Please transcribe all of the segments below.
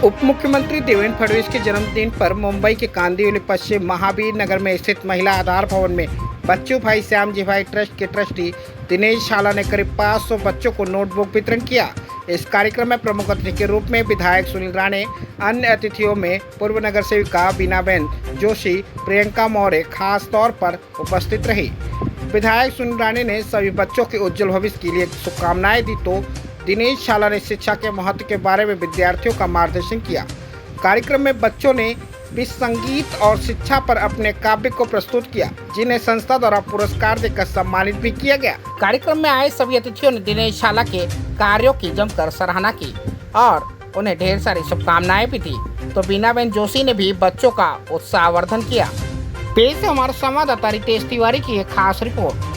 उप मुख्यमंत्री देवेंद्र फडणवीस के जन्मदिन पर मुंबई के कांदिवली पश्चिम महावीर नगर में स्थित महिला आधार भवन में बच्चू भाई श्यामजी भाई ट्रस्ट के ट्रस्टी दिनेश शाला ने करीब 500 बच्चों को नोटबुक वितरण किया। इस कार्यक्रम में प्रमुख अतिथि के रूप में विधायक सुनील राणे, अन्य अतिथियों में पूर्व नगर सेविका बीनाबेन जोशी, प्रियंका मौर्य खास तौर पर उपस्थित रही। विधायक सुनील राणे ने सभी बच्चों के उज्जवल भविष्य के लिए शुभकामनाएं दी तो दिनेश शाला ने शिक्षा के महत्व के बारे में विद्यार्थियों का मार्गदर्शन किया। कार्यक्रम में बच्चों ने विश्व संगीत और शिक्षा पर अपने काव्य को प्रस्तुत किया, जिन्हें संस्था द्वारा पुरस्कार देकर सम्मानित भी किया गया। कार्यक्रम में आए सभी अतिथियों ने दिनेश शाला के कार्यों की जमकर सराहना की और उन्हें ढेर सारी शुभकामनाएं भी दी। तो बीनाबेन जोशी ने भी बच्चों का उत्साहवर्धन किया। पेश है हमारे संवाददाता रितेश तिवारी की एक खास रिपोर्ट।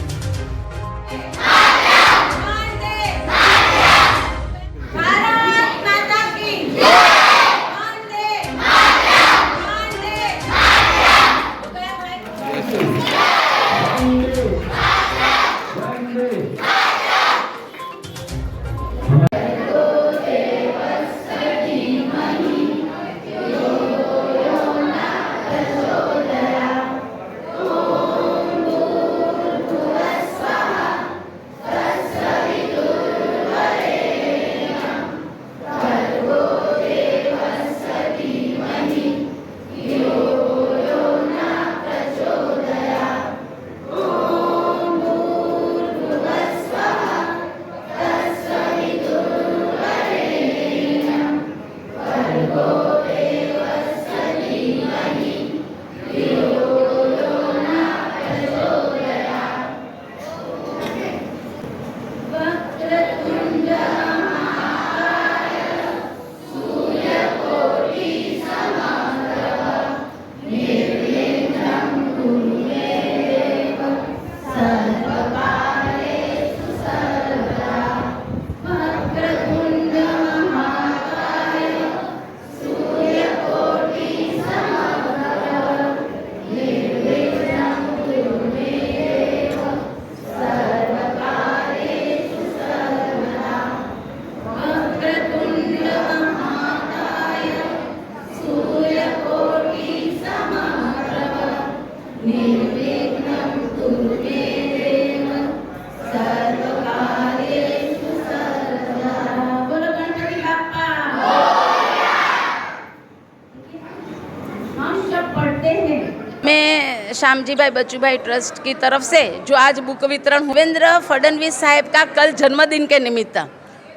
मैं श्यामजी भाई बच्चू भाई ट्रस्ट की तरफ से जो आज बुक वितरण देवेंद्र फडणवीस साहब का कल जन्मदिन के निमित्त,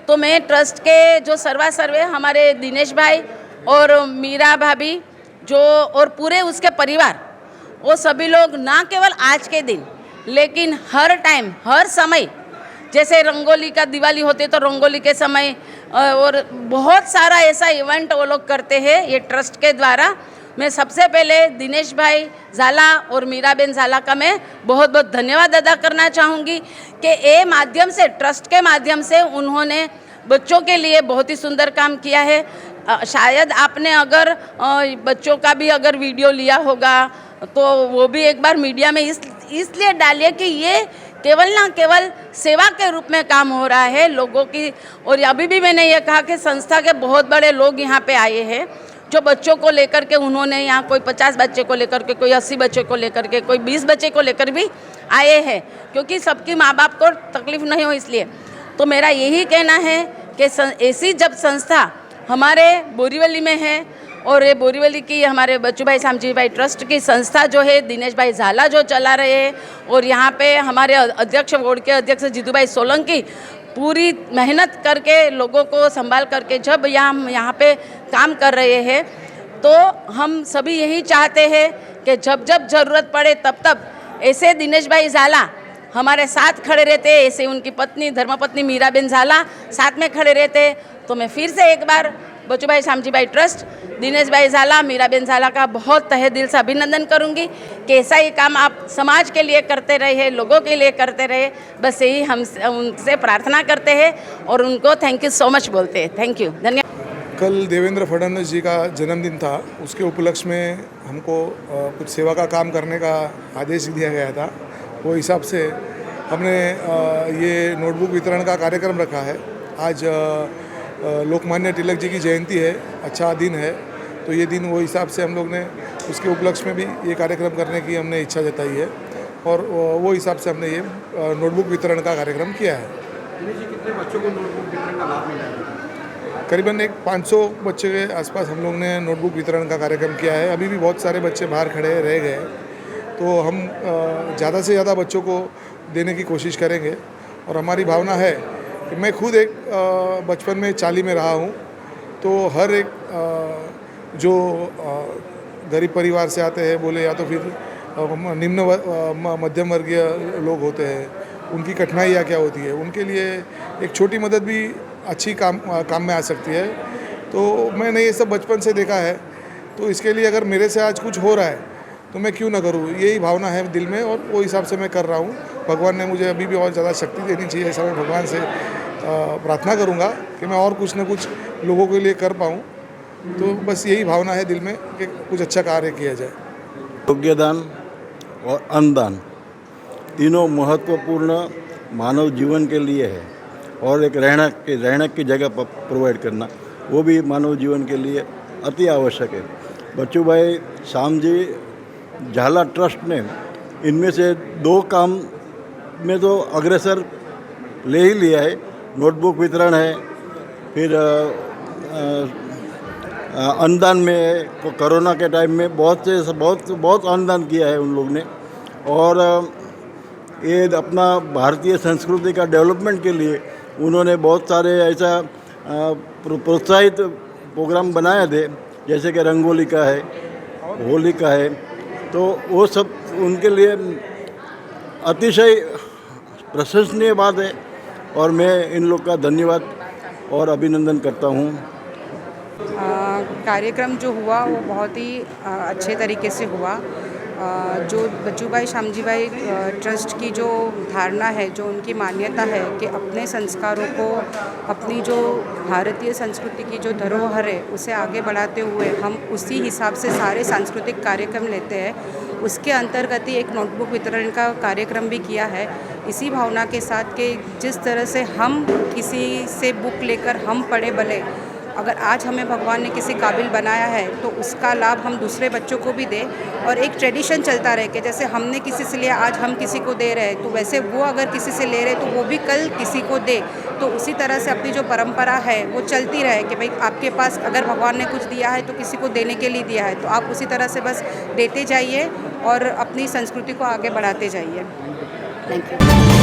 तो मैं ट्रस्ट के जो सर्वा सर्वे हमारे दिनेश भाई और मीरा भाभी जो और पूरे उसके परिवार, वो सभी लोग ना केवल आज के दिन लेकिन हर टाइम हर समय, जैसे रंगोली का दिवाली होते तो रंगोली के समय और बहुत सारा ऐसा इवेंट वो लोग करते हैं ये ट्रस्ट के द्वारा। मैं सबसे पहले दिनेश भाई झाला और मीराबेन झाला का मैं बहुत बहुत धन्यवाद अदा करना चाहूँगी कि ये माध्यम से ट्रस्ट के माध्यम से उन्होंने बच्चों के लिए बहुत ही सुंदर काम किया है। शायद आपने अगर बच्चों का भी अगर वीडियो लिया होगा तो वो भी एक बार मीडिया में इसलिए डालिए कि ये केवल ना केवल सेवा के रूप में काम हो रहा है लोगों की। और अभी भी मैंने ये कहा कि संस्था के बहुत बड़े लोग यहाँ पे आए हैं जो बच्चों को लेकर के, उन्होंने यहाँ कोई 50 बच्चे को लेकर के, कोई 80 बच्चे को लेकर के, कोई 20 बच्चे को लेकर भी आए हैं, क्योंकि सबकी माँ बाप को तकलीफ नहीं हो इसलिए। तो मेरा यही कहना है कि ऐसी जब संस्था हमारे बोरीवली में है और ये बोरीवली की हमारे बच्चू भाई श्यामजी भाई ट्रस्ट की संस्था जो है दिनेश भाई झाला जो चला रहे हैं, और यहाँ पे हमारे अध्यक्ष बोर्ड के अध्यक्ष जीतू भाई सोलंकी पूरी मेहनत करके लोगों को संभाल करके जब यहाँ पे काम कर रहे हैं, तो हम सभी यही चाहते हैं कि जब जब ज़रूरत पड़े तब तब ऐसे दिनेश भाई झाला हमारे साथ खड़े रहते, ऐसे उनकी पत्नी धर्मपत्नी मीराबेन झाला साथ में खड़े रहते। तो मैं फिर से एक बार बच्चू भाई श्यामजी भाई ट्रस्ट, दिनेश भाई झाला, मीराबेन झाला का बहुत तहे दिल से अभिनंदन करूंगी कि ऐसा ही काम आप समाज के लिए करते रहे, लोगों के लिए करते रहे। बस यही हम उनसे प्रार्थना करते हैं और उनको थैंक यू सो मच बोलते हैं। थैंक यू, धन्यवाद। कल देवेंद्र फडणवीस जी का जन्मदिन था, उसके उपलक्ष्य में हमको कुछ सेवा का काम करने का आदेश दिया गया था। वो हिसाब से हमने ये नोटबुक वितरण का कार्यक्रम रखा है। आज लोकमान्य तिलक जी की जयंती है, अच्छा दिन है, तो ये दिन वो हिसाब से हम लोग ने उसके उपलक्ष्य में भी ये कार्यक्रम करने की हमने इच्छा जताई है और वो हिसाब से हमने ये नोटबुक वितरण का कार्यक्रम किया है। कितने बच्चों को नोटबुक वितरण का लाभ मिला है? करीबन एक 500 बच्चे के आसपास हम लोग ने नोटबुक वितरण का कार्यक्रम किया है। अभी भी बहुत सारे बच्चे बाहर खड़े रह गए, तो हम ज़्यादा से ज़्यादा बच्चों को देने की कोशिश करेंगे और हमारी भावना है कि मैं खुद एक बचपन में चाली में रहा हूँ, तो हर एक जो गरीब परिवार से आते हैं बोले या तो फिर मध्यम वर्गीय लोग होते हैं, उनकी कठिनाइयाँ क्या होती है, उनके लिए एक छोटी मदद भी अच्छी काम में आ सकती है। तो मैंने ये सब बचपन से देखा है, तो इसके लिए अगर मेरे से आज कुछ हो रहा है तो मैं क्यों ना करूँ, यही भावना है दिल में और वो हिसाब से मैं कर रहा हूँ। भगवान ने मुझे अभी भी और ज़्यादा शक्ति देनी चाहिए, ऐसा मैं भगवान से प्रार्थना करूँगा कि मैं और कुछ ना कुछ लोगों के लिए कर पाऊँ। तो बस यही भावना है दिल में कि कुछ अच्छा कार्य किया जाए। योग्यदान और अन्नदान तीनों महत्वपूर्ण मानव जीवन के लिए है और एक रहने की जगह प्रोवाइड करना वो भी मानव जीवन के लिए अति आवश्यक है। बच्चू भाई श्याम जी झाला ट्रस्ट ने इनमें से 2 काम में तो अग्रसर ले ही लिया है। नोटबुक वितरण है, फिर अन्नदान में कोरोना के टाइम में बहुत अन्नदान किया है उन लोग ने और ये अपना भारतीय संस्कृति का डेवलपमेंट के लिए उन्होंने बहुत सारे ऐसा प्रोत्साहित प्रोग्राम बनाए थे, जैसे कि रंगोली का है, होली का है, तो वो सब उनके लिए अतिशय प्रशंसनीय बात है और मैं इन लोग का धन्यवाद और अभिनंदन करता हूँ। कार्यक्रम जो हुआ वो बहुत ही अच्छे तरीके से हुआ। जो बच्चू भाई श्यामजी भाई ट्रस्ट की जो धारणा है, जो उनकी मान्यता है कि अपने संस्कारों को, अपनी जो भारतीय संस्कृति की जो धरोहर है उसे आगे बढ़ाते हुए हम उसी हिसाब से सारे सांस्कृतिक कार्यक्रम लेते हैं। उसके अंतर्गत ही एक नोटबुक वितरण का कार्यक्रम भी किया है, इसी भावना के साथ कि जिस तरह से हम किसी से बुक लेकर हम पढ़े भले, अगर आज हमें भगवान ने किसी काबिल बनाया है तो उसका लाभ हम दूसरे बच्चों को भी दें और एक ट्रेडिशन चलता रहे कि जैसे हमने किसी से लिया आज हम किसी को दे रहे हैं, तो वैसे वो अगर किसी से ले रहे तो वो भी कल किसी को दे। तो उसी तरह से अपनी जो परंपरा है वो चलती रहे कि भाई आपके पास अगर भगवान ने कुछ दिया है तो किसी को देने के लिए दिया है, तो आप उसी तरह से बस देते जाइए और अपनी संस्कृति को आगे बढ़ाते जाइए। Thank you.